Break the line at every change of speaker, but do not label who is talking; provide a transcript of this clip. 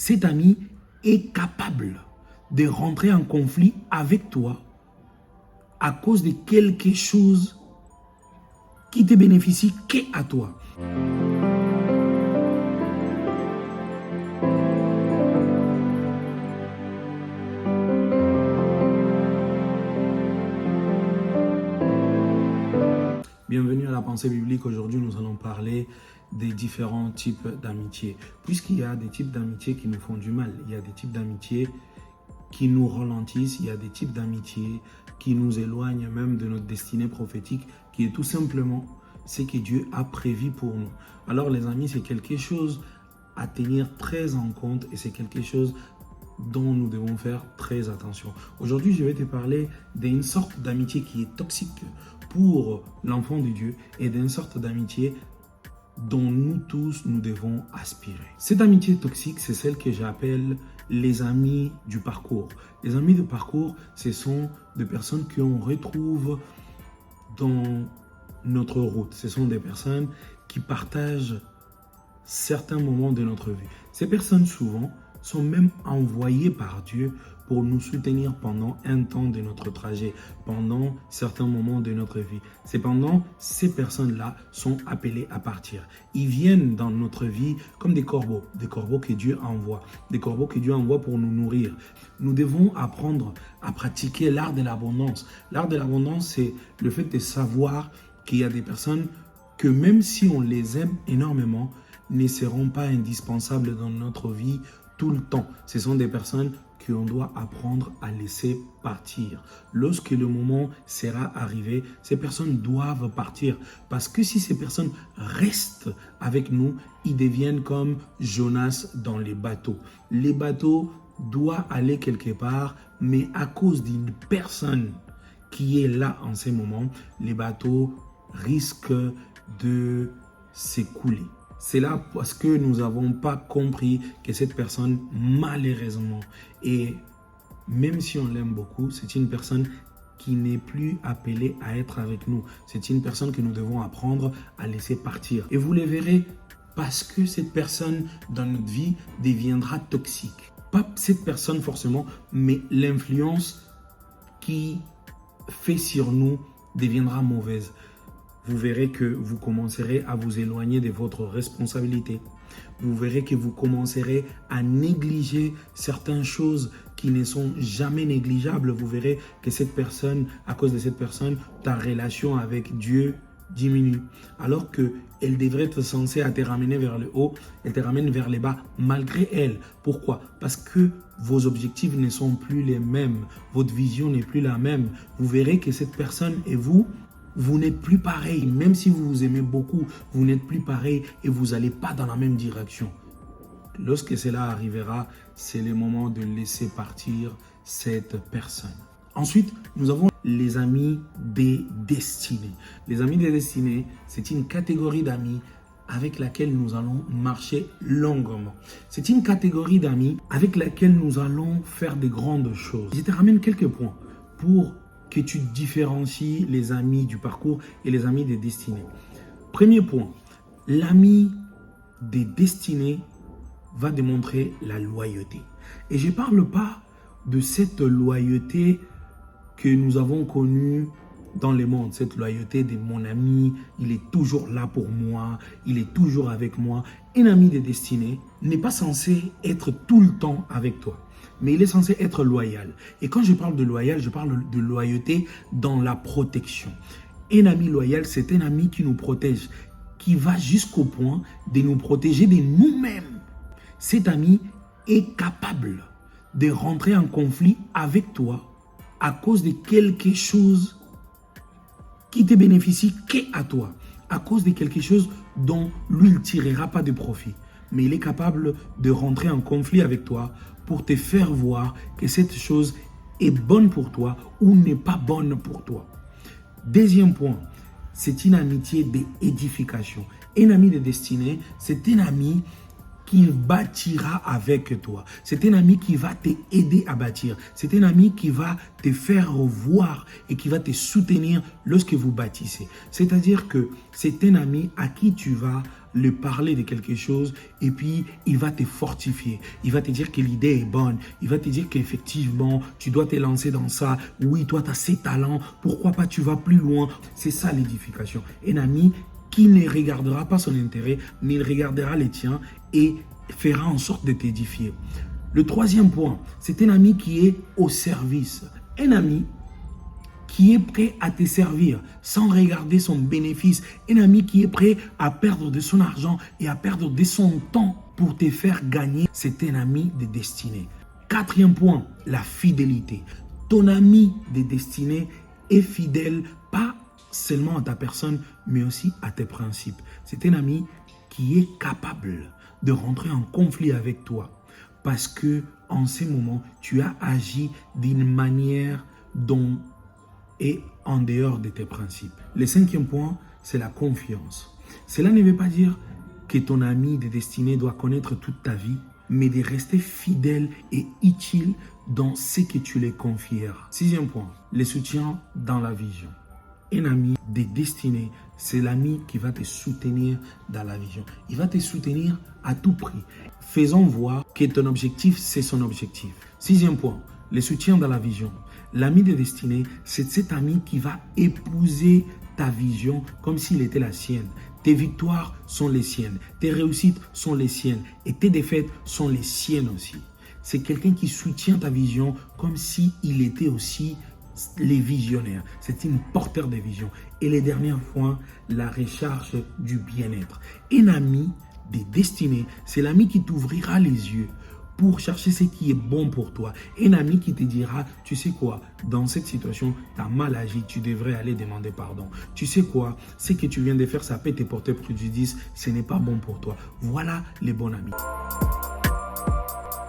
cet ami est capable de rentrer en conflit avec toi à cause de quelque chose qui te bénéficie qu'à toi. Bienvenue à la pensée biblique. Aujourd'hui, nous allons parler des différents types d'amitié. Puisqu'il y a des types d'amitié qui nous font du mal, il y a des types d'amitié qui nous ralentissent, il y a des types d'amitié qui nous éloignent même de notre destinée prophétique, qui est tout simplement ce que Dieu a prévu pour nous. Alors les amis, c'est quelque chose à tenir très en compte et c'est quelque chose dont nous devons faire très attention. Aujourd'hui, je vais te parler d'une sorte d'amitié qui est toxique pour l'enfant de Dieu et d'une sorte d'amitié dont nous tous, nous devons aspirer. Cette amitié toxique, c'est celle que j'appelle les amis du parcours. Les amis de parcours, ce sont des personnes qu'on retrouve dans notre route. Ce sont des personnes qui partagent certains moments de notre vie. Ces personnes, souvent, sont même envoyées par Dieu pour nous soutenir pendant un temps de notre trajet, pendant certains moments de notre vie. Cependant, ces personnes-là sont appelées à partir. Ils viennent dans notre vie comme des corbeaux que Dieu envoie, des corbeaux que Dieu envoie pour nous nourrir. Nous devons apprendre à pratiquer l'art de l'abondance. L'art de l'abondance, c'est le fait de savoir qu'il y a des personnes que même si on les aime énormément, ne seront pas indispensables dans notre vie tout le temps. Ce sont des personnes qu'on doit apprendre à laisser partir. Lorsque le moment sera arrivé, ces personnes doivent partir. Parce que si ces personnes restent avec nous, ils deviennent comme Jonas dans les bateaux. Les bateaux doivent aller quelque part, mais à cause d'une personne qui est là en ces moments, les bateaux risquent de s'écouler. C'est là parce que nous n'avons pas compris que cette personne, malheureusement, et même si on l'aime beaucoup, c'est une personne qui n'est plus appelée à être avec nous. C'est une personne que nous devons apprendre à laisser partir. Et vous le verrez, parce que cette personne dans notre vie deviendra toxique. Pas cette personne forcément, mais l'influence qui fait sur nous deviendra mauvaise. Vous verrez que vous commencerez à vous éloigner de votre responsabilité. Vous verrez que vous commencerez à négliger certaines choses qui ne sont jamais négligeables. Vous verrez que cette personne, à cause de cette personne, ta relation avec Dieu diminue. Alors qu'elle devrait être censée te ramener vers le haut, elle te ramène vers le bas malgré elle. Pourquoi? Parce que vos objectifs ne sont plus les mêmes. Votre vision n'est plus la même. Vous verrez que cette personne et vous n'êtes plus pareil. Même si vous vous aimez beaucoup, vous n'êtes plus pareil et vous n'allez pas dans la même direction. Lorsque cela arrivera, c'est le moment de laisser partir cette personne. Ensuite, nous avons les amis des destinées. Les amis des destinées, c'est une catégorie d'amis avec laquelle nous allons marcher longuement. C'est une catégorie d'amis avec laquelle nous allons faire de grandes choses. Je te ramène quelques points pour que tu différencies les amis du parcours et les amis des destinées. Premier point, l'ami des destinées va démontrer la loyauté. Et je ne parle pas de cette loyauté que nous avons connue dans le monde, cette loyauté de mon ami, il est toujours là pour moi, il est toujours avec moi. Un ami des destinées n'est pas censé être tout le temps avec toi, mais il est censé être loyal. Et quand je parle de loyal, je parle de loyauté dans la protection. Un ami loyal, c'est un ami qui nous protège, qui va jusqu'au point de nous protéger de nous-mêmes. Cet ami est capable de rentrer en conflit avec toi à cause de quelque chose qui te bénéficie qu'à toi, à cause de quelque chose dont lui ne tirera pas de profit. Mais il est capable de rentrer en conflit avec toi pour te faire voir que cette chose est bonne pour toi ou n'est pas bonne pour toi. Deuxième point, c'est une amitié d'édification. Un ami de destinée, c'est un ami qui bâtira avec toi. C'est un ami qui va t'aider à bâtir. C'est un ami qui va te faire voir et qui va te soutenir lorsque vous bâtissez. C'est-à-dire que c'est un ami à qui tu vas lui parler de quelque chose et puis il va te fortifier. Il va te dire que l'idée est bonne. Il va te dire qu'effectivement, tu dois te lancer dans ça. Oui, toi, tu as ces talents. Pourquoi pas tu vas plus loin? C'est ça l'édification. Un ami qui ne regardera pas son intérêt, mais il regardera les tiens et fera en sorte de t'édifier. Le troisième point, c'est un ami qui est au service. Un ami qui est prêt à te servir sans regarder son bénéfice. Un ami qui est prêt à perdre de son argent et à perdre de son temps pour te faire gagner. C'est un ami de destinée. Quatrième point, la fidélité. Ton ami de destinée est fidèle, pas seulement à ta personne, mais aussi à tes principes. C'est un ami qui est capable de rentrer en conflit avec toi parce que en ces moments, tu as agi d'une manière dont est en dehors de tes principes. Le cinquième point, c'est la confiance. Cela ne veut pas dire que ton ami de destinée doit connaître toute ta vie, mais de rester fidèle et utile dans ce que tu les confieras. Sixième point, le soutien dans la vision. Un ami de destinée, c'est l'ami qui va te soutenir dans la vision. Il va te soutenir à tout prix. Faisons voir que ton objectif, c'est son objectif. Sixième point, le soutien dans la vision. L'ami de destinée, c'est cet ami qui va épouser ta vision comme s'il était la sienne. Tes victoires sont les siennes, tes réussites sont les siennes et tes défaites sont les siennes aussi. C'est quelqu'un qui soutient ta vision comme s'il était aussi les visionnaires. C'est une porteur de vision. Et les derniers points, la recherche du bien-être. Un ami de destinée, c'est l'ami qui t'ouvrira les yeux pour chercher ce qui est bon pour toi. Un ami qui te dira, tu sais quoi, dans cette situation, tu as mal agi, tu devrais aller demander pardon. Tu sais quoi, ce que tu viens de faire, ça peut te porter préjudice, ce n'est pas bon pour toi. Voilà les bons amis.